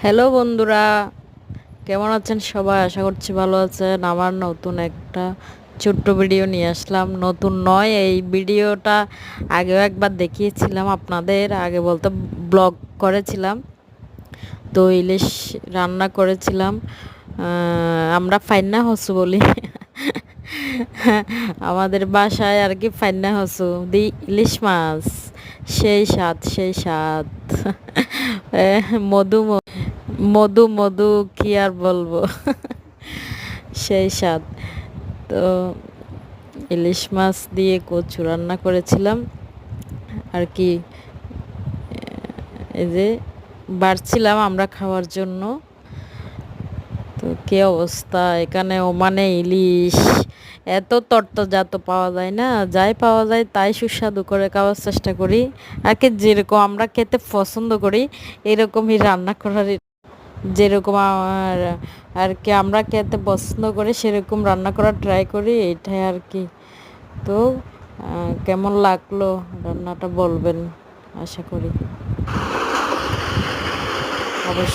Hello বন্ধুরা, কেমন আছেন সবাই? আশা করছি ভালো আছেন। আমার নতুন একটা ছোট্ট ভিডিও নিয়ে আসলাম। নতুন নয়, এই ভিডিওটা আগেও একবার দেখিয়েছিলাম আপনাদের, আগে বলতে ব্লগ করেছিলাম। তো ইলিশ রান্না করেছিলাম। আমরা ফাইন্না হসু বলি। আমাদের বাসায় আর কি ফাইন্না হসু দি ইলিশ মাছ। সেই স্বাদ, সেই স্বাদ। মধু মধু মধু কি আর বলবো। সেই স্বাদ। তো ইলিশ মাছ দিয়ে কচু রান্না করেছিলাম আর কি। এই যে বাড়ছিলাম আমরা খাওয়ার জন্য। তো কি অবস্থা এখানে ওমানে ইলিশ এত তরতাজা তো পাওয়া যায় না, যাই পাওয়া যায় তাই সুস্বাদু করে খাওয়ার চেষ্টা করি আর কি। যেরকম আমরা খেতে পছন্দ করি এরকমই রান্না করার, যেরকম আর আর কি আমরা খেতে পছন্দ করি সেরকম রান্না করার ট্রাই করি, এটাই আর কি। তো কেমন লাগলো রান্নাটা বলবেন, আশা করি অবশ্যই।